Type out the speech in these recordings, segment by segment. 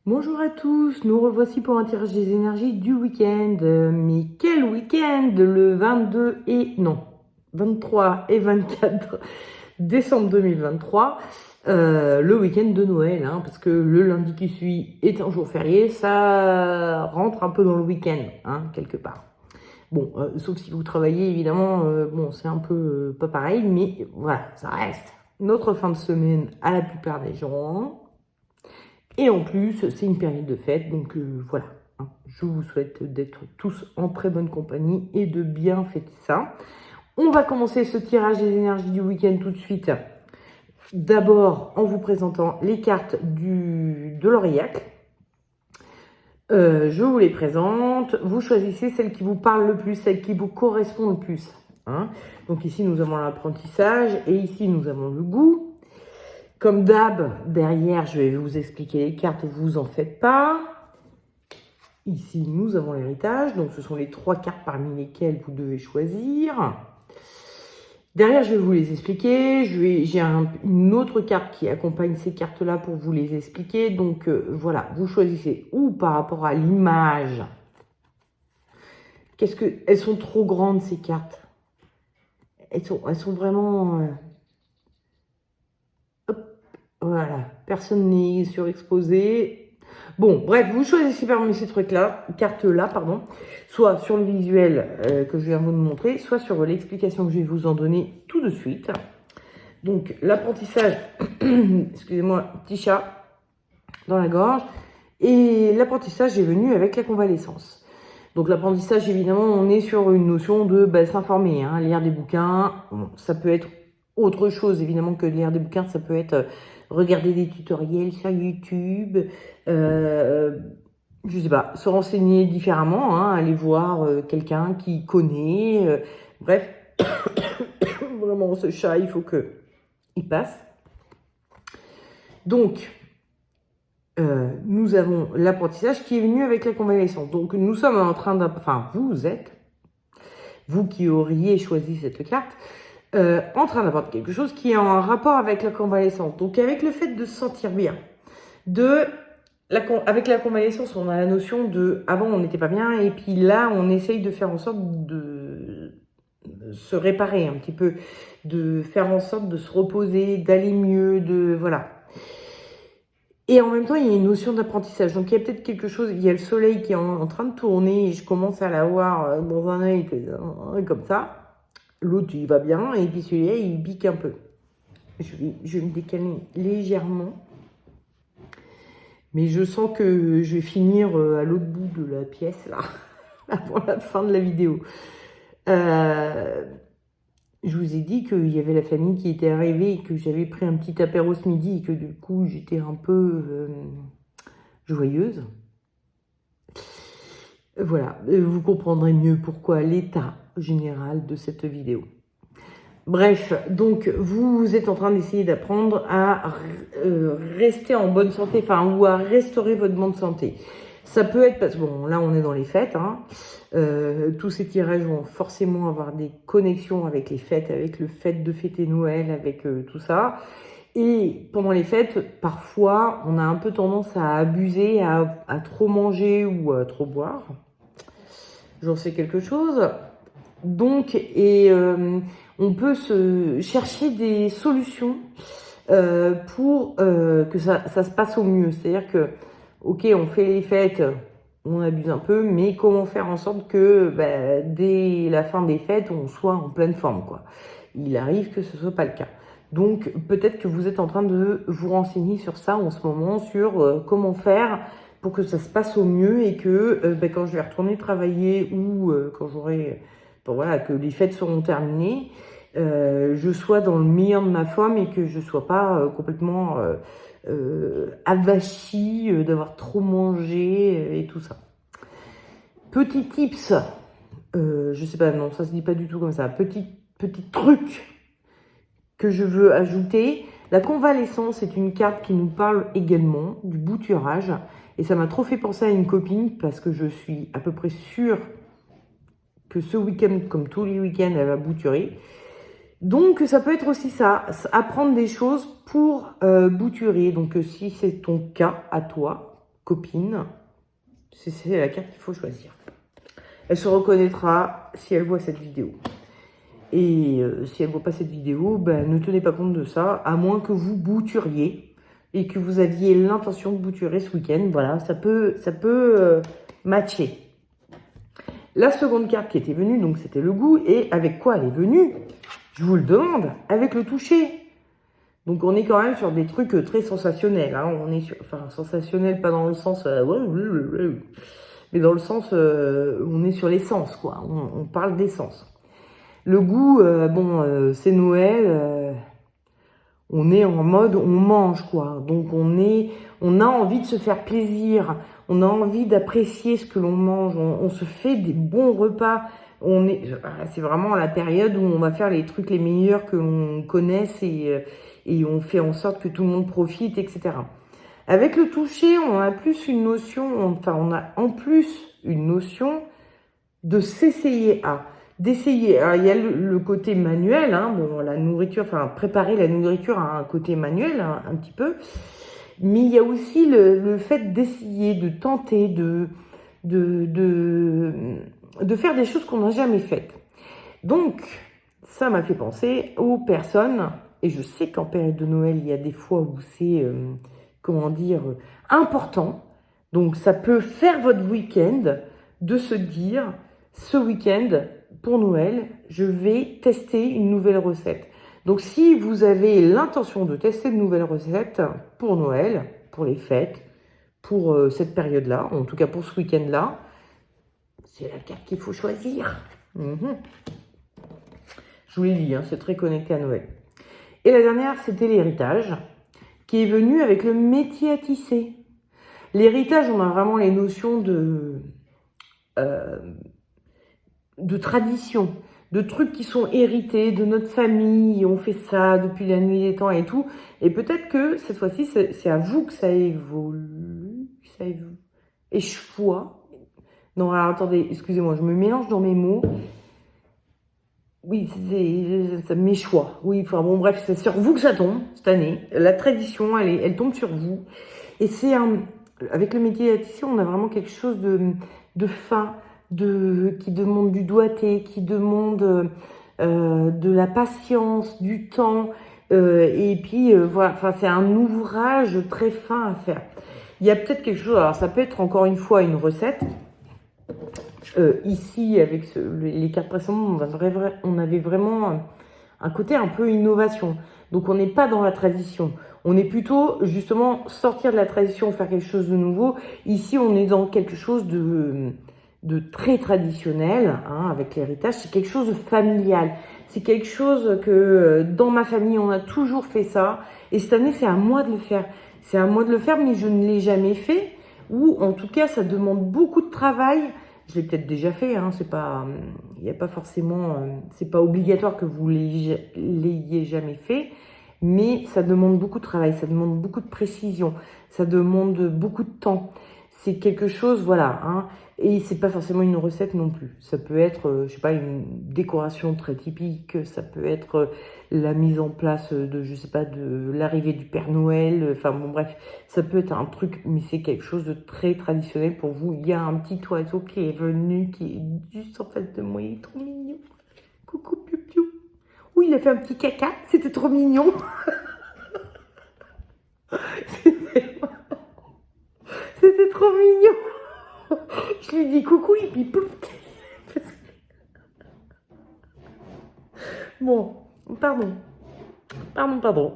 Bonjour à tous, nous revoici pour un tirage des énergies du week-end. Mais quel week-end? Le 22 et... non, 23 et 24 décembre 2023. Le week-end de Noël, hein, parce que le lundi qui suit est un jour férié, ça rentre un peu dans le week-end, hein, quelque part. Bon, sauf si vous travaillez, évidemment, bon, c'est un peu pas pareil, mais voilà, ça reste notre fin de semaine à la plupart des gens. Et en plus, c'est une période de fête, donc voilà. Hein. Je vous souhaite d'être tous en très bonne compagnie et de bien fêter ça. On va commencer ce tirage des énergies du week-end tout de suite. D'abord, en vous présentant les cartes de l'Aurillac. Je vous les présente. Vous choisissez celle qui vous parle le plus, celle qui vous correspond le plus. Hein. Donc ici, nous avons l'apprentissage et ici, nous avons le goût. Comme d'hab, derrière, je vais vous expliquer les cartes, vous en faites pas. Ici, nous avons l'héritage, donc ce sont les 3 cartes parmi lesquelles vous devez choisir. Derrière, je vais vous les expliquer. J'ai une autre carte qui accompagne ces cartes-là pour vous les expliquer. Donc voilà, vous choisissez ou par rapport à l'image. Elles sont trop grandes ces cartes. Elles sont vraiment... hop, voilà, personne n'est surexposé. Bon, bref, vous choisissez parmi ces cartes-là, pardon, soit sur le visuel que je viens de vous montrer, soit sur l'explication que je vais vous en donner tout de suite. Donc, l'apprentissage, excusez-moi, petit chat dans la gorge, et l'apprentissage est venu avec la convalescence. Donc, l'apprentissage, évidemment, on est sur une notion de s'informer, hein, lire des bouquins. Bon, ça peut être autre chose, évidemment, que lire des bouquins, ça peut être... regarder des tutoriels sur YouTube, je sais pas, se renseigner différemment, hein, aller voir quelqu'un qui connaît, bref, vraiment ce chat, il faut qu'il passe. Donc, nous avons l'apprentissage qui est venu avec la convalescence. Donc, nous sommes en train enfin, vous qui auriez choisi cette carte, en train d'apprendre quelque chose qui est en rapport avec la convalescence. Donc, avec le fait de se sentir bien. Avec la convalescence, on a la notion de... Avant, on n'était pas bien, et puis là, on essaye de faire en sorte de se réparer un petit peu, de faire en sorte de se reposer, d'aller mieux, voilà. Et en même temps, il y a une notion d'apprentissage. Donc, il y a peut-être quelque chose... Il y a le soleil qui est en train de tourner, et je commence à l'avoir dans un œil comme ça. L'autre, il va bien, et puis celui-là, il pique un peu. Je vais me décaler légèrement. Mais je sens que je vais finir à l'autre bout de la pièce, là, avant la fin de la vidéo. Je vous ai dit qu'il y avait la famille qui était arrivée et que j'avais pris un petit apéro ce midi et que du coup, j'étais un peu joyeuse. Voilà, vous comprendrez mieux pourquoi l'état général de cette vidéo. Bref, donc vous êtes en train d'essayer d'apprendre à rester en bonne santé, enfin, ou à restaurer votre bonne santé. Ça peut être, parce que bon, là on est dans les fêtes, hein, tous ces tirages vont forcément avoir des connexions avec les fêtes, avec le fait de fêter Noël, avec tout ça. Et pendant les fêtes, parfois, on a un peu tendance à abuser, à trop manger ou à trop boire. J'en sais quelque chose. Donc, on peut se chercher des solutions pour que ça se passe au mieux. C'est-à-dire que, ok, on fait les fêtes, on abuse un peu, mais comment faire en sorte que dès la fin des fêtes, on soit en pleine forme, quoi. Il arrive que ce soit pas le cas. Donc, peut-être que vous êtes en train de vous renseigner sur ça en ce moment, sur comment faire pour que ça se passe au mieux et que quand je vais retourner travailler ou quand j'aurai... Bon, voilà, que les fêtes seront terminées, je sois dans le meilleur de ma forme et que je ne sois pas complètement avachie d'avoir trop mangé et tout ça. Petit tips, je sais pas, non, ça se dit pas du tout comme ça. Petit truc que je veux ajouter. La convalescence est une carte qui nous parle également du bouturage. Et ça m'a trop fait penser à une copine parce que je suis à peu près sûre que ce week-end, comme tous les week-ends, elle va bouturer. Donc, ça peut être aussi ça, apprendre des choses pour bouturer. Donc, si c'est ton cas à toi, copine. C'est la carte qu'il faut choisir. Elle se reconnaîtra si elle voit cette vidéo. Et si elle ne voit pas cette vidéo, ben, ne tenez pas compte de ça, à moins que vous bouturiez et que vous aviez l'intention de bouturer ce week-end. Voilà, ça peut matcher. La seconde carte qui était venue, donc c'était le goût. Et avec quoi elle est venue? Je vous le demande, avec le toucher. Donc on est quand même sur des trucs très sensationnels. Hein. On est sur, enfin, sensationnel, pas dans le sens... mais dans le sens, on est sur l'essence, quoi. On parle d'essence. Le goût, c'est Noël, on est en mode, on mange, quoi. Donc, on a envie de se faire plaisir, on a envie d'apprécier ce que l'on mange, on se fait des bons repas. C'est vraiment la période où on va faire les trucs les meilleurs que l'on connaisse et on fait en sorte que tout le monde profite, etc. Avec le toucher, on a plus une notion, on a en plus une notion de s'essayer à, d'essayer. Alors, il y a le côté manuel, hein, bon, la nourriture, enfin, préparer la nourriture a un côté manuel, hein, un petit peu, mais il y a aussi le fait d'essayer, de tenter, de faire des choses qu'on n'a jamais faites. Donc, ça m'a fait penser aux personnes, et je sais qu'en période de Noël, il y a des fois où c'est... important. Donc, ça peut faire votre week-end de se dire, ce week-end, pour Noël, je vais tester une nouvelle recette. Donc, si vous avez l'intention de tester de nouvelles recettes pour Noël, pour les fêtes, pour cette période-là, en tout cas pour ce week-end-là, c'est la carte qu'il faut choisir. Je vous l'ai dit, hein, c'est très connecté à Noël. Et la dernière, c'était l'héritage, qui est venu avec le métier à tisser. L'héritage, on a vraiment les notions de tradition, de trucs qui sont hérités de notre famille, on fait ça depuis la nuit des temps et tout. Et peut-être que cette fois-ci, c'est à vous que ça évolue, échoue. Non, alors attendez, excusez-moi, je me mélange dans mes mots. Oui, ça m'échoue. Oui, enfin bon, bref, c'est sur vous que ça tombe cette année. La tradition, elle tombe sur vous. Et c'est avec le métier à tisser, on a vraiment quelque chose de fin, qui demande du doigté, qui demande de la patience, du temps. Et puis voilà, enfin c'est un ouvrage très fin à faire. Il y a peut-être quelque chose. Alors ça peut être encore une fois une recette. Ici, avec les cartes précédentes, on avait vraiment un côté un peu innovation. Donc, on n'est pas dans la tradition. On est plutôt, justement, sortir de la tradition, faire quelque chose de nouveau. Ici, on est dans quelque chose de très traditionnel, hein, avec l'héritage. C'est quelque chose de familial. C'est quelque chose que, dans ma famille, on a toujours fait ça. Et cette année, c'est à moi de le faire. C'est à moi de le faire, mais je ne l'ai jamais fait. Ou, en tout cas, ça demande beaucoup de travail. Je l'ai peut-être déjà fait, hein, c'est pas, il n'y a pas forcément, c'est pas obligatoire que vous l'ayez jamais fait, mais ça demande beaucoup de travail, ça demande beaucoup de précision, ça demande beaucoup de temps. C'est quelque chose, voilà, hein, et c'est pas forcément une recette non plus. Ça peut être, je sais pas, une décoration très typique, ça peut être la mise en place de, je sais pas, de l'arrivée du Père Noël, enfin bon bref, ça peut être un truc, mais c'est quelque chose de très traditionnel pour vous. Il y a un petit oiseau qui est venu, qui est juste en face de moi, il est trop mignon. Coucou Piu Piu. Oui, il a fait un petit caca, c'était trop mignon. C'était trop mignon. Je lui dis coucou et puis pouf. Bon, pardon.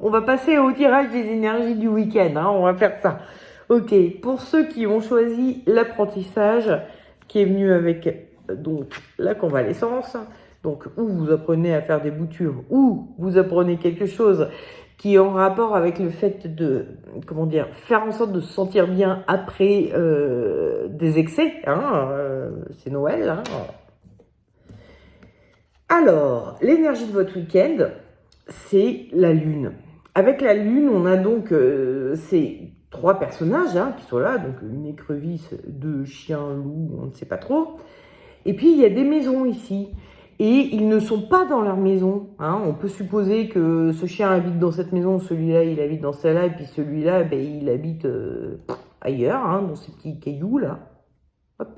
On va passer au tirage des énergies du week-end. Hein, on va faire ça. Ok, pour ceux qui ont choisi l'apprentissage, qui est venu avec donc la convalescence, donc où vous apprenez à faire des boutures, ou vous apprenez quelque chose qui est en rapport avec le fait de, comment dire, faire en sorte de se sentir bien après des excès. Hein, c'est Noël. Hein. Alors, l'énergie de votre week-end, c'est la lune. Avec la lune, on a donc ces trois personnages hein, qui sont là, donc une écrevisse, deux chiens, loups, on ne sait pas trop. Et puis, il y a des maisons ici. Et ils ne sont pas dans leur maison. Hein. On peut supposer que ce chien habite dans cette maison, celui-là, il habite dans celle-là, et puis celui-là, ben, il habite ailleurs, hein, dans ces petits cailloux là. Hop.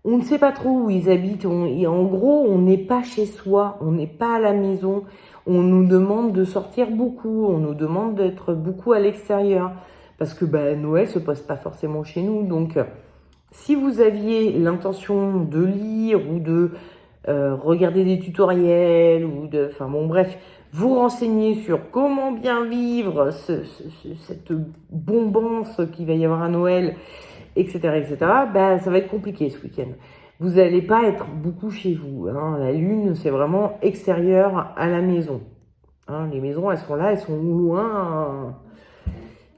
On ne sait pas trop où ils habitent. Et en gros, on n'est pas chez soi, on n'est pas à la maison. On nous demande de sortir beaucoup, on nous demande d'être beaucoup à l'extérieur. Parce que Noël se passe pas forcément chez nous. Donc, si vous aviez l'intention de lire ou de regarder des tutoriels, ou de, enfin bon bref, vous renseigner sur comment bien vivre cette bombance qu'il va y avoir à Noël, etc., etc., ça va être compliqué ce week-end. Vous n'allez pas être beaucoup chez vous. Hein. La lune, c'est vraiment extérieur à la maison. Hein, les maisons, elles sont là, elles sont loin.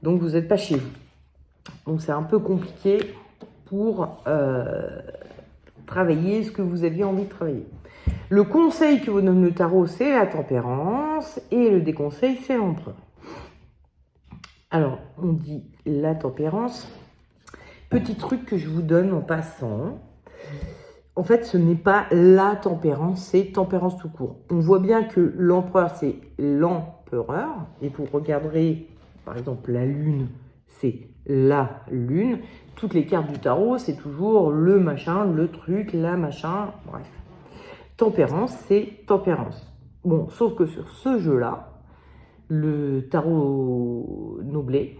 Donc, vous n'êtes pas chez vous. Donc, c'est un peu compliqué pour travailler ce que vous aviez envie de travailler. Le conseil que vous donne le tarot, c'est la tempérance. Et le déconseil, c'est l'empereur. Alors, on dit la tempérance. Petit truc que je vous donne en passant. En fait, ce n'est pas la tempérance, c'est tempérance tout court. On voit bien que l'empereur, c'est l'empereur. Et vous regarderez, par exemple, la lune, c'est la lune. Toutes les cartes du tarot, c'est toujours le machin, le truc, la machin, bref. Tempérance, c'est tempérance. Bon, sauf que sur ce jeu-là, le tarot Noblet,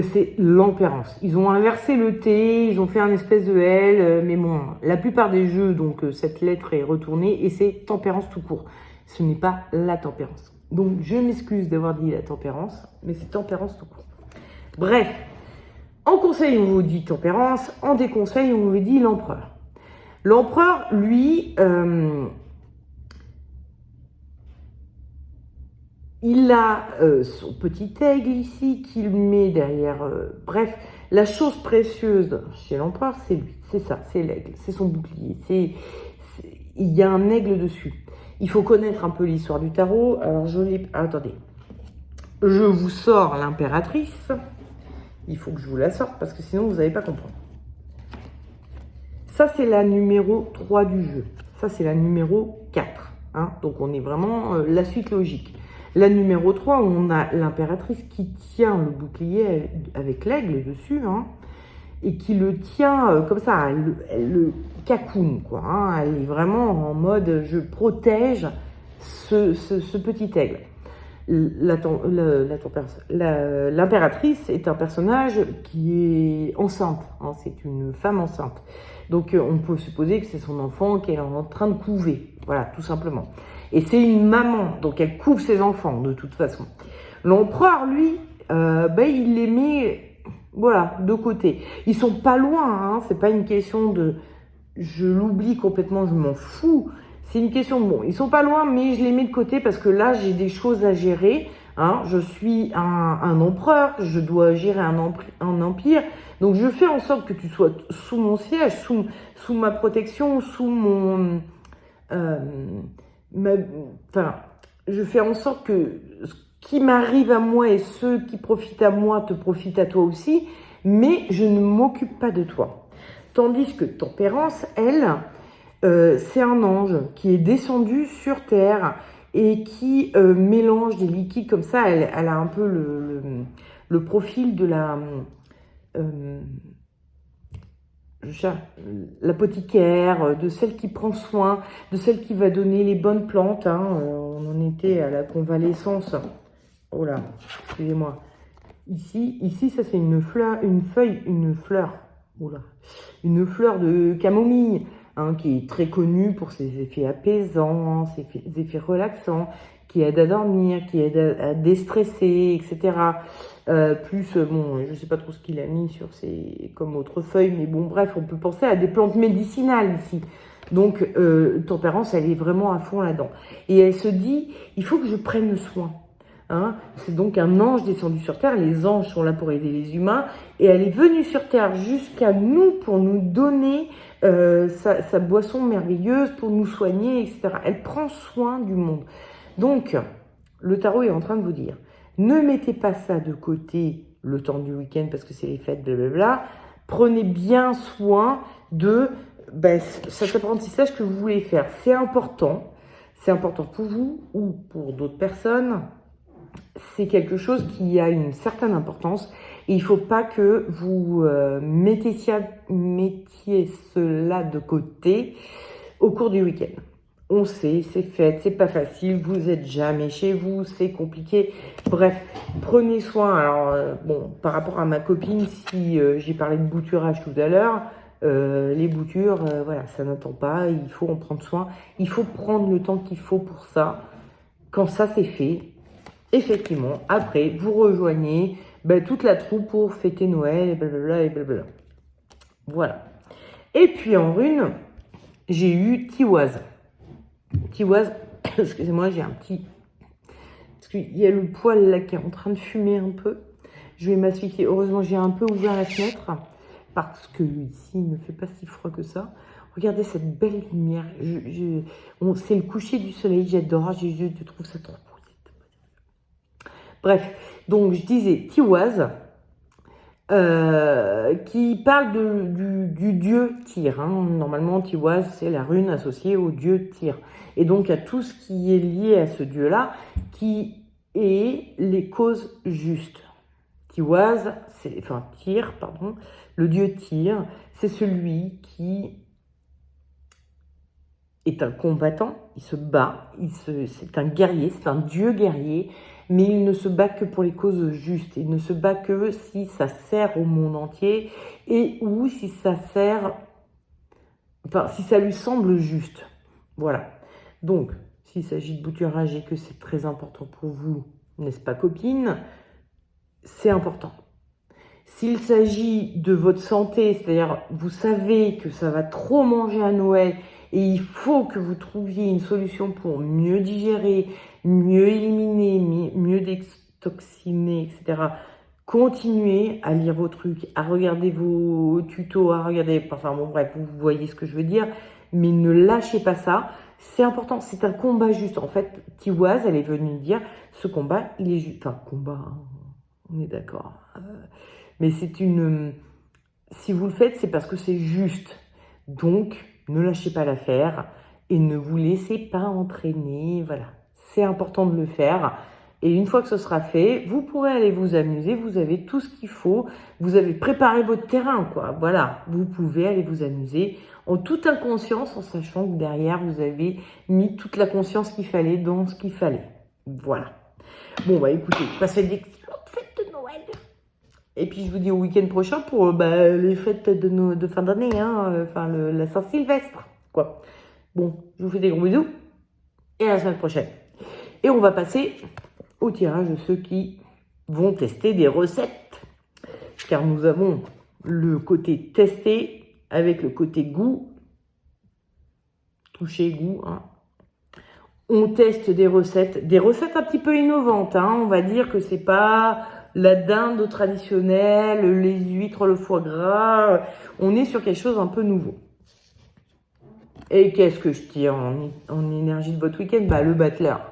c'est l'empérance. Ils ont inversé le T, ils ont fait un espèce de L, mais bon, la plupart des jeux, donc cette lettre est retournée et c'est tempérance tout court. Ce n'est pas la tempérance. Donc je m'excuse d'avoir dit la tempérance, mais c'est tempérance tout court. Bref, en conseil, on vous dit tempérance, en déconseil, on vous dit l'empereur. L'empereur, lui, il a son petit aigle ici qu'il met derrière. Bref, la chose précieuse chez l'empereur, c'est lui. C'est ça, c'est l'aigle. C'est son bouclier. Il y a un aigle dessus. Il faut connaître un peu l'histoire du tarot. Alors, attendez. Je vous sors l'impératrice. Il faut que je vous la sorte parce que sinon, vous n'allez pas comprendre. Ça, c'est la numéro 3 du jeu. Ça, c'est la numéro 4. Hein. Donc, on est vraiment la suite logique. La numéro 3, on a l'impératrice qui tient le bouclier avec l'aigle dessus, hein, et qui le tient comme ça, elle le cacoune, quoi. Hein, elle est vraiment en mode je protège ce petit aigle. L'impératrice est un personnage qui est enceinte, hein, c'est une femme enceinte. Donc on peut supposer que c'est son enfant qu'elle est en train de couver, voilà, tout simplement. Et c'est une maman, donc elle couve ses enfants de toute façon. L'empereur, lui, il les met, voilà, de côté. Ils sont pas loin, hein, c'est pas une question de je l'oublie complètement, je m'en fous. C'est une question de bon, ils sont pas loin, mais je les mets de côté parce que là, j'ai des choses à gérer. Hein. Je suis un empereur, je dois gérer un empire. Donc, je fais en sorte que tu sois sous mon siège, sous ma protection, sous mon... je fais en sorte que ce qui m'arrive à moi et ceux qui profitent à moi te profitent à toi aussi, mais je ne m'occupe pas de toi. Tandis que Tempérance, elle, c'est un ange qui est descendu sur Terre et qui mélange des liquides comme ça. Elle a un peu le profil de l'apothicaire, de celle qui prend soin, de celle qui va donner les bonnes plantes. Hein. On en était à la convalescence. Oh là, excusez-moi. Ici, ça c'est une fleur. Oula, une fleur de camomille, hein, qui est très connue pour ses effets apaisants, ses effets relaxants, qui aide à dormir, qui aide à déstresser, etc. Bon, je ne sais pas trop ce qu'il a mis sur comme autre feuille, mais bon, bref, on peut penser à des plantes médicinales ici. Donc, Tempérance, elle est vraiment à fond là-dedans. Et elle se dit, il faut que je prenne soin. Hein, c'est donc un ange descendu sur Terre. Les anges sont là pour aider les humains. Et elle est venue sur Terre jusqu'à nous pour nous donner sa boisson merveilleuse, pour nous soigner, etc. Elle prend soin du monde. Donc, le tarot est en train de vous dire, ne mettez pas ça de côté le temps du week-end parce que c'est les fêtes, blablabla. Prenez bien soin de cet apprentissage que vous voulez faire. C'est important. C'est important pour vous ou pour d'autres personnes. c'est quelque chose qui a une certaine importance et il ne faut pas que vous mettiez cela de côté au cours du week-end. On sait, c'est fête, c'est pas facile, vous êtes jamais chez vous, c'est compliqué. Bref, prenez soin. Alors, bon, par rapport à ma copine, si j'ai parlé de bouturage tout à l'heure, les boutures, voilà, ça n'attend pas, il faut en prendre soin. Il faut prendre le temps qu'il faut pour ça. Quand ça c'est fait, effectivement, après, vous rejoignez toute la troupe pour fêter Noël et blablabla et blablabla. Voilà. Et puis en rune, j'ai eu Tiwaz. Tiwaz, excusez-moi, j'ai un petit... Parce qu'il y a le poil là qui est en train de fumer un peu. Je vais m'asphyxier. Heureusement, j'ai un peu ouvert la fenêtre parce que ici, il ne fait pas si froid que ça. Regardez cette belle lumière. C'est le coucher du soleil, j'adore. Je trouve ça trop beau. Bref, donc je disais Tiwaz, qui parle du dieu Tyr. Hein. Normalement, Tiwaz, c'est la rune associée au dieu Tyr. Et donc à tout ce qui est lié à ce dieu-là, qui est les causes justes. Tiwaz, Tyr, pardon, le dieu Tyr, c'est celui qui est un combattant, il se bat, c'est un guerrier, c'est un dieu guerrier, mais il ne se bat que pour les causes justes. Il ne se bat que si ça sert au monde entier et ou si ça sert, si ça lui semble juste. Voilà. Donc, s'il s'agit de bouturage et que c'est très important pour vous, n'est-ce pas, copine, c'est important. S'il s'agit de votre santé, c'est-à-dire vous savez que ça va trop manger à Noël et il faut que vous trouviez une solution pour mieux digérer, mieux éliminer, mieux détoxiner, etc. Continuez à lire vos trucs, à regarder vos tutos, à regarder... Enfin bon, bref, vous voyez ce que je veux dire. Mais ne lâchez pas ça. C'est important, c'est un combat juste. En fait, Tiwaz, elle est venue dire, ce combat, il est juste... Enfin, combat, hein, on est d'accord. Mais c'est une... Si vous le faites, c'est parce que c'est juste. Donc, ne lâchez pas l'affaire et ne vous laissez pas entraîner. Voilà, c'est important de le faire. Et une fois que ce sera fait, vous pourrez aller vous amuser. Vous avez tout ce qu'il faut. Vous avez préparé votre terrain, quoi. Voilà, vous pouvez aller vous amuser en toute inconscience, en sachant que derrière, vous avez mis toute la conscience qu'il fallait dans ce qu'il fallait. Voilà. Bon, écoutez, passez d'excellentes fêtes de Noël. Et puis, je vous dis au week-end prochain pour les fêtes de fin d'année, hein, la Saint-Sylvestre, quoi. Bon, je vous fais des gros bisous et à la semaine prochaine. Et on va passer au tirage de ceux qui vont tester des recettes. Car nous avons le côté testé avec le côté goût. Toucher goût, hein. On teste des recettes un petit peu innovantes, hein. On va dire que c'est pas la dinde traditionnelle, les huîtres, le foie gras. On est sur quelque chose un peu nouveau. Et qu'est-ce que je tire en énergie de votre week-end? Le battleur.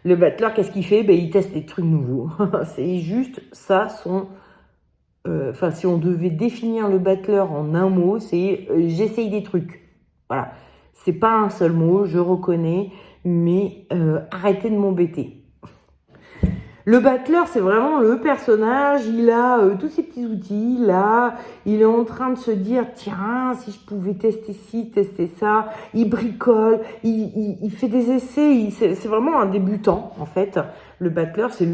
Le battleur, qu'est-ce qu'il fait? Il teste des trucs nouveaux. C'est juste ça, si on devait définir le battleur en un mot, c'est j'essaye des trucs. Voilà. C'est pas un seul mot, je reconnais, mais arrêtez de m'embêter. Le battleur, c'est vraiment le personnage, il a tous ses petits outils, là, il est en train de se dire, tiens, si je pouvais tester ci, tester ça, il bricole, il fait des essais, c'est vraiment un débutant, en fait. Le battleur, c'est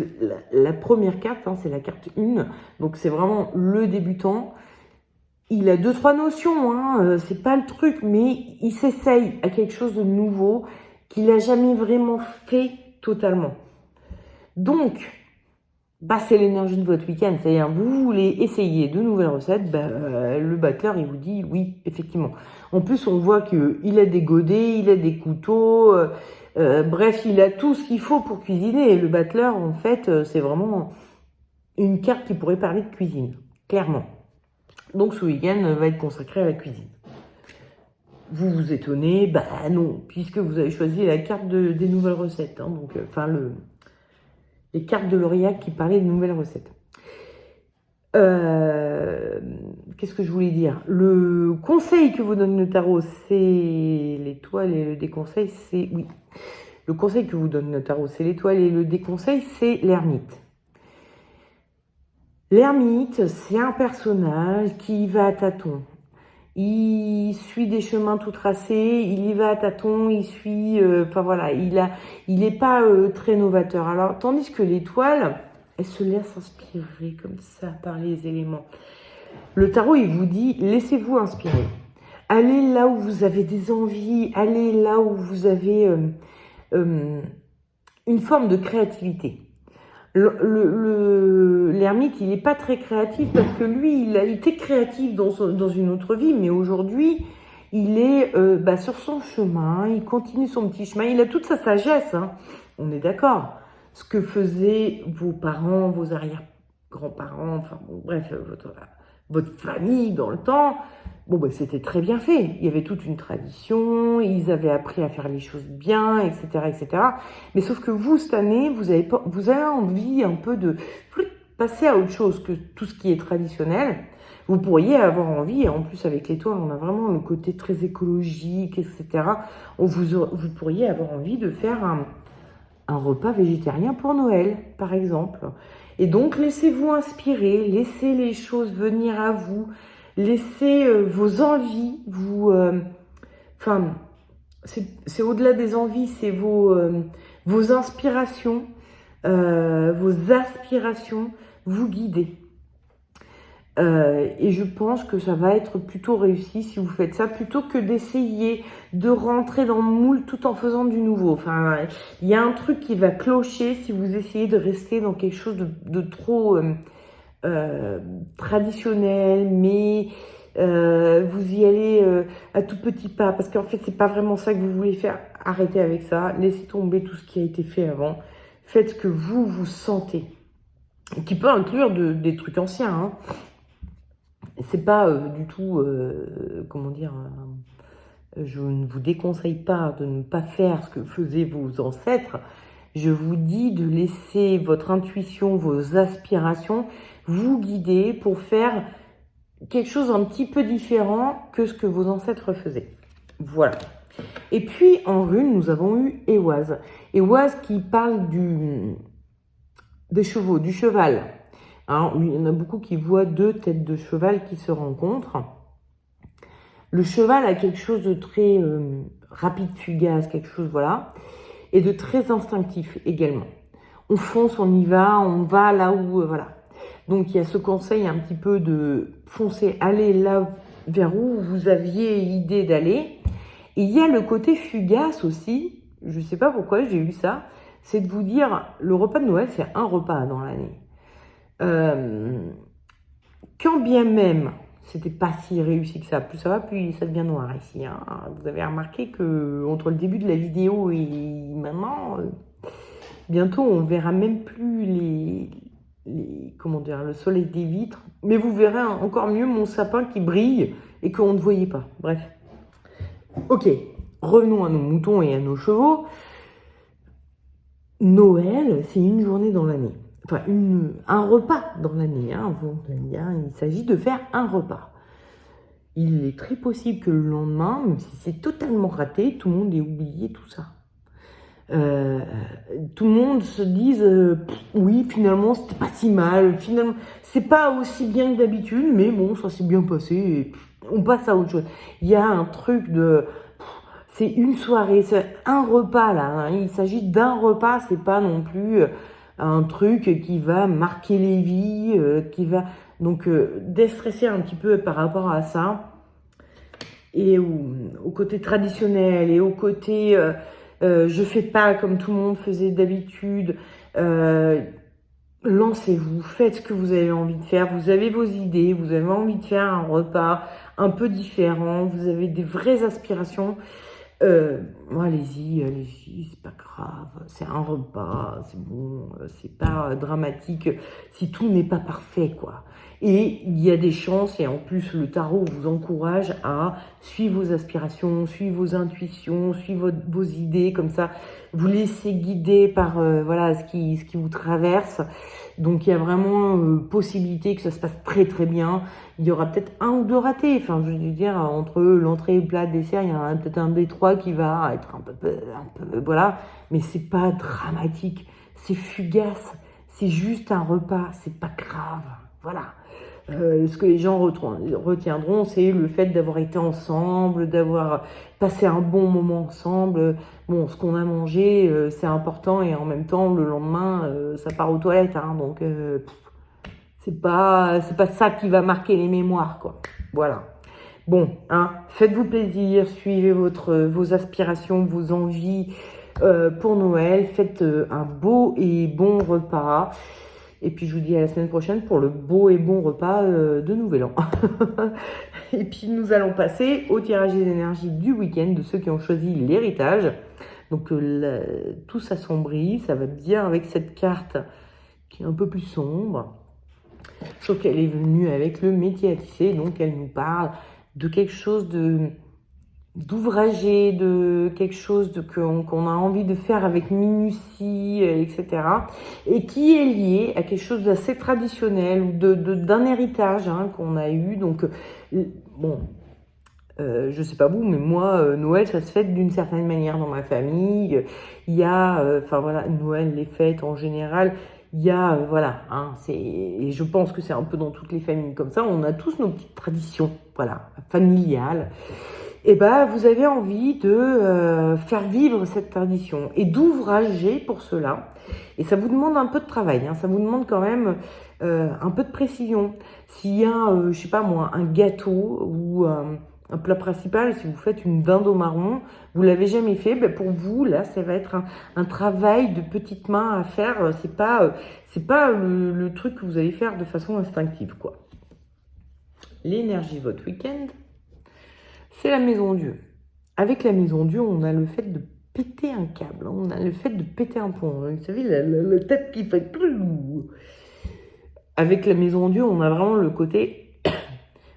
la première carte, hein, c'est la carte 1, donc c'est vraiment le débutant. Il a 2-3 notions, hein, c'est pas le truc, mais il s'essaye à quelque chose de nouveau qu'il n'a jamais vraiment fait totalement. Donc, c'est l'énergie de votre week-end. C'est-à-dire, vous voulez essayer de nouvelles recettes, le battleur, il vous dit oui, effectivement. En plus, on voit qu'il a des godets, il a des couteaux, bref, il a tout ce qu'il faut pour cuisiner. Et le battleur, en fait, c'est vraiment une carte qui pourrait parler de cuisine, clairement. Donc, ce week-end va être consacré à la cuisine. Vous vous étonnez, non, puisque vous avez choisi la carte des nouvelles recettes. Hein, donc, les cartes de l'Aurillac qui parlaient de nouvelles recettes. Qu'est-ce que je voulais dire? Le conseil que vous donne le tarot, c'est l'étoile et le déconseil, c'est oui. Le conseil que vous donne le tarot, c'est l'étoile, et le déconseil, c'est l'ermite. L'ermite, c'est un personnage qui va à tâtons. Il suit des chemins tout tracés, il y va à tâtons, il suit... Enfin voilà, il n'est pas très novateur. Alors, tandis que l'étoile, elle se laisse inspirer comme ça par les éléments. Le tarot, il vous dit, laissez-vous inspirer. Allez là où vous avez des envies, allez là où vous avez une forme de créativité. L'ermite, il n'est pas très créatif parce que lui, il a été créatif dans une autre vie, mais aujourd'hui, il est sur son chemin, il continue son petit chemin, il a toute sa sagesse, hein, on est d'accord. Ce que faisaient vos parents, vos arrière-grands-parents, enfin bon, bref, votre famille dans le temps, bon, c'était très bien fait. Il y avait toute une tradition, ils avaient appris à faire les choses bien, etc., etc. Mais sauf que vous, cette année, vous avez envie un peu de passer à autre chose que tout ce qui est traditionnel. Vous pourriez avoir envie, et en plus avec l'étoile, on a vraiment le côté très écologique, etc. Vous pourriez avoir envie de faire un repas végétarien pour Noël, par exemple. Et donc, laissez-vous inspirer, laissez les choses venir à vous, laissez vos envies, c'est au-delà des envies, c'est vos inspirations, vos aspirations, vous guider. Et je pense que ça va être plutôt réussi si vous faites ça, plutôt que d'essayer de rentrer dans le moule tout en faisant du nouveau. Enfin, il y a un truc qui va clocher si vous essayez de rester dans quelque chose de trop traditionnel, mais vous y allez à tout petit pas, parce qu'en fait, c'est pas vraiment ça que vous voulez faire. Arrêtez avec ça, laissez tomber tout ce qui a été fait avant. Faites ce que vous sentez, qui peut inclure des trucs anciens, hein. C'est pas du tout, comment dire, je ne vous déconseille pas de ne pas faire ce que faisaient vos ancêtres. Je vous dis de laisser votre intuition, vos aspirations vous guider pour faire quelque chose un petit peu différent que ce que vos ancêtres faisaient. Voilà. Et puis, en rune, nous avons eu Éoise. Éoise qui parle des chevaux, du cheval. Alors, il y en a beaucoup qui voient deux têtes de cheval qui se rencontrent. Le cheval a quelque chose de très rapide, fugace, quelque chose, voilà, et de très instinctif également. On fonce, on y va, on va là où, voilà. Donc, il y a ce conseil un petit peu de foncer, aller là vers où vous aviez idée d'aller. Et il y a le côté fugace aussi, je ne sais pas pourquoi j'ai eu ça, c'est de vous dire, le repas de Noël, c'est un repas dans l'année. Quand bien même, c'était pas si réussi que ça, plus ça va, plus ça devient noir ici, hein. Vous avez remarqué que entre le début de la vidéo et maintenant, bientôt on verra même plus comment dire, le soleil des vitres, mais vous verrez encore mieux mon sapin qui brille et qu'on ne voyait pas. Bref. Ok, revenons à nos moutons et à nos chevaux. Noël, c'est une journée dans l'année. Enfin, un repas dans l'année. Hein. Il s'agit de faire un repas. Il est très possible que le lendemain, même si c'est totalement raté, tout le monde ait oublié tout ça. Tout le monde se dise oui, finalement, c'était pas si mal. Finalement, c'est pas aussi bien que d'habitude, mais bon, ça s'est bien passé. Et on passe à autre chose. Il y a un truc de... C'est une soirée, c'est un repas là. Hein. Il s'agit d'un repas, c'est pas non plus un truc qui va marquer les vies, qui va donc déstresser un petit peu par rapport à ça et au côté traditionnel et au côté je fais pas comme tout le monde faisait d'habitude. Lancez-vous, faites ce que vous avez envie de faire. Vous avez vos idées, vous avez envie de faire un repas un peu différent. Vous avez des vraies aspirations. Allez-y, c'est pas grave, c'est un repas, c'est bon, c'est pas dramatique si tout n'est pas parfait, quoi. Et il y a des chances, et en plus le tarot vous encourage à suivre vos aspirations, suivre vos intuitions, suivre vos idées, comme ça, vous laissez guider par voilà ce qui vous traverse. Donc il y a vraiment possibilité que ça se passe très très bien. Il y aura peut-être un ou deux ratés. Enfin, je veux dire, entre l'entrée, le plat, le dessert, il y en a peut-être un des trois qui va être un peu, voilà, mais c'est pas dramatique, c'est fugace, c'est juste un repas, c'est pas grave, voilà. Ce que les gens retiendront, c'est le fait d'avoir été ensemble, d'avoir passé un bon moment ensemble. Bon, ce qu'on a mangé, c'est important et en même temps, le lendemain, ça part aux toilettes, hein, donc c'est pas ça qui va marquer les mémoires, quoi. Voilà. Bon, hein, faites-vous plaisir, suivez vos aspirations, vos envies pour Noël. Faites un beau et bon repas. Et puis je vous dis à la semaine prochaine pour le beau et bon repas de Nouvel An. Et puis nous allons passer au tirage des énergies du week-end de ceux qui ont choisi l'héritage. Donc tout s'assombrit, ça va bien avec cette carte qui est un peu plus sombre. Sauf qu'elle est venue avec le métier à tisser, donc elle nous parle de quelque chose d'ouvragé, de quelque chose qu'on a envie de faire avec minutie, etc. Et qui est lié à quelque chose d'assez traditionnel ou d'un héritage qu'on a eu. Donc, bon, je sais pas vous, mais moi, Noël, ça se fête d'une certaine manière dans ma famille. Il y a, enfin voilà, Noël, les fêtes en général, il y a, voilà, et je pense que c'est un peu dans toutes les familles comme ça, on a tous nos petites traditions, voilà, familiales. Et ben, vous avez envie de faire vivre cette tradition et d'ouvrager pour cela. Et ça vous demande un peu de travail, ça vous demande quand même un peu de précision. S'il y a, je sais pas moi, un gâteau ou un plat principal, si vous faites une dinde au marron, vous l'avez jamais fait, ben pour vous, là, ça va être un travail de petites mains à faire. C'est pas le truc que vous allez faire de façon instinctive, quoi. L'énergie de votre week-end, c'est la maison Dieu. Avec la maison Dieu, on a le fait de péter un câble, on a le fait de péter un pont. Vous savez, la tête qui fait... Avec la maison Dieu, on a vraiment le côté...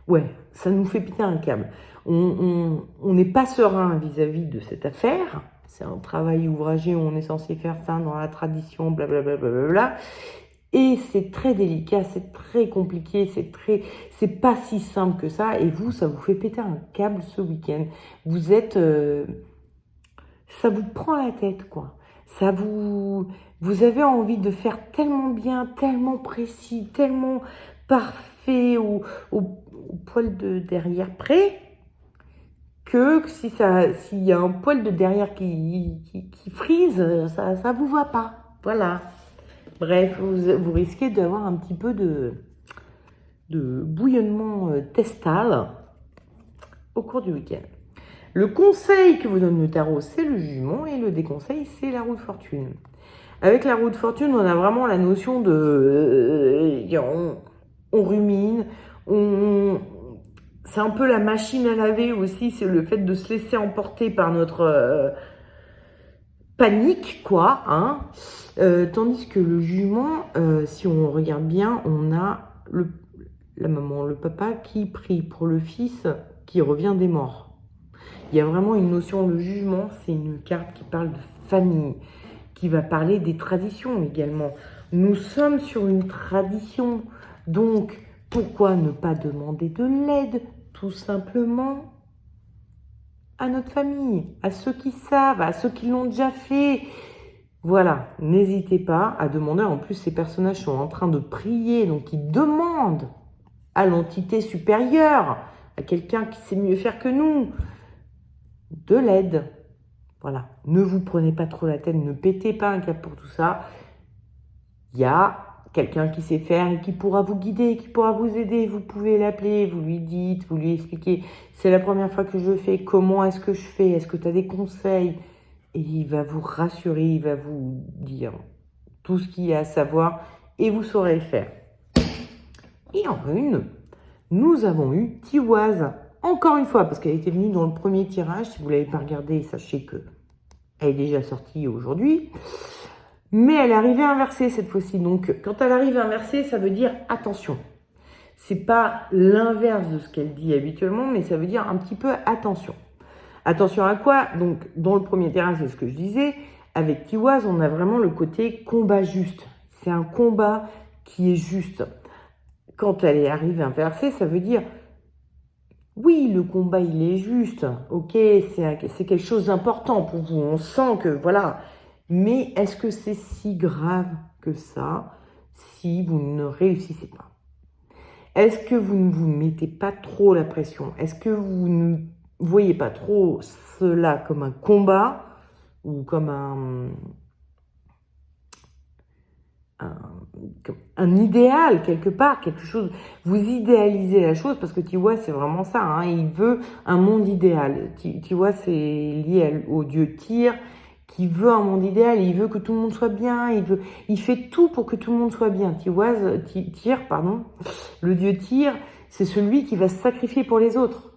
ouais, ça nous fait péter un câble. On n'est pas serein vis-à-vis de cette affaire. C'est un travail ouvragé, on est censé faire ça dans la tradition, blablabla. Bla. Et c'est très délicat, c'est très compliqué, c'est pas si simple que ça. Et vous, ça vous fait péter un câble ce week-end. Vous êtes, ça vous prend la tête, quoi. Vous avez envie de faire tellement bien, tellement précis, tellement parfait au poil de derrière près, que s'il y a un poil de derrière qui frise, ça vous va pas. Voilà. Bref, vous risquez d'avoir un petit peu de bouillonnement testal au cours du week-end. Le conseil que vous donne le tarot, c'est le jugement, et le déconseil, c'est la roue de fortune. Avec la roue de fortune, on a vraiment la notion de... on rumine, c'est un peu la machine à laver aussi, c'est le fait de se laisser emporter par notre... panique, quoi, tandis que le jugement, si on regarde bien, on a la maman, le papa qui prie pour le fils qui revient des morts. Il y a vraiment une notion, le jugement, c'est une carte qui parle de famille, qui va parler des traditions également. Nous sommes sur une tradition, donc pourquoi ne pas demander de l'aide, tout simplement à notre famille, à ceux qui savent, à ceux qui l'ont déjà fait. Voilà, n'hésitez pas à demander. En plus, ces personnages sont en train de prier, donc ils demandent à l'entité supérieure, à quelqu'un qui sait mieux faire que nous, de l'aide. Voilà, ne vous prenez pas trop la tête, ne pétez pas un câble pour tout ça. Il y a quelqu'un qui sait faire et qui pourra vous guider, qui pourra vous aider. Vous pouvez l'appeler, vous lui dites, vous lui expliquez. C'est la première fois que je le fais, comment est-ce que je fais? Est-ce que tu as des conseils? Et il va vous rassurer, il va vous dire tout ce qu'il y a à savoir et vous saurez le faire. Et en une, nous avons eu Tiwaz. Encore une fois, parce qu'elle était venue dans le premier tirage. Si vous ne l'avez pas regardé, sachez que elle est déjà sortie aujourd'hui. Mais elle est arrivée inversée cette fois-ci. Donc, quand elle arrive inversée, ça veut dire attention. C'est pas l'inverse de ce qu'elle dit habituellement, mais ça veut dire un petit peu attention. Attention à quoi? Donc, dans le premier tirage, c'est ce que je disais. Avec Tiwaz, on a vraiment le côté combat juste. C'est un combat qui est juste. Quand elle est arrivée inversée, ça veut dire Oui, le combat, il est juste. Ok, c'est quelque chose d'important pour vous. On sent que, voilà. Mais est-ce que c'est si grave que ça si vous ne réussissez pas? Est-ce que vous ne vous mettez pas trop la pression? Est-ce que vous ne voyez pas trop cela comme un combat ou comme un idéal quelque part, quelque chose, vous idéalisez la chose parce que tu vois, c'est vraiment ça, hein, il veut un monde idéal. Tu vois, c'est lié au dieu Tyr qui veut un monde idéal, il veut que tout le monde soit bien, il fait tout pour que tout le monde soit bien. Tu vois, Tyr, pardon, le dieu Tyr, c'est celui qui va se sacrifier pour les autres.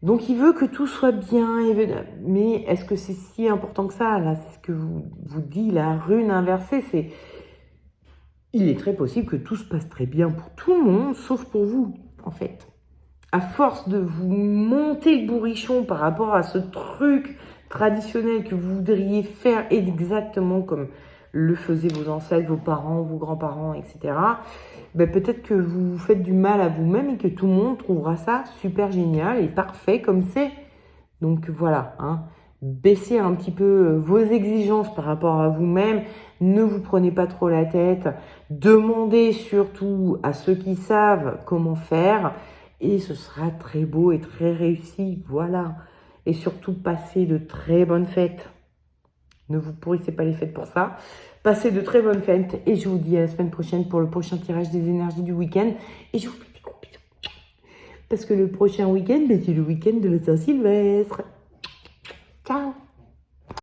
Donc il veut que tout soit bien, mais est-ce que c'est si important que ça? Là, c'est ce que vous dit la rune inversée, c'est il est très possible que tout se passe très bien pour tout le monde, sauf pour vous, en fait. À force de vous monter le bourrichon par rapport à ce truc traditionnel que vous voudriez faire exactement comme le faisaient vos ancêtres, vos parents, vos grands-parents, etc., ben peut-être que vous faites du mal à vous-même et que tout le monde trouvera ça super génial et parfait comme c'est. Donc voilà, hein, baissez un petit peu vos exigences par rapport à vous-même, ne vous prenez pas trop la tête, demandez surtout à ceux qui savent comment faire et ce sera très beau et très réussi, voilà. Et surtout, passez de très bonnes fêtes. Ne vous pourrissez pas les fêtes pour ça. Passez de très bonnes fêtes et je vous dis à la semaine prochaine pour le prochain tirage des énergies du week-end et je vous fais des gros bisous. Parce que le prochain week-end, c'est le week-end de la Saint-Sylvestre. Ciao!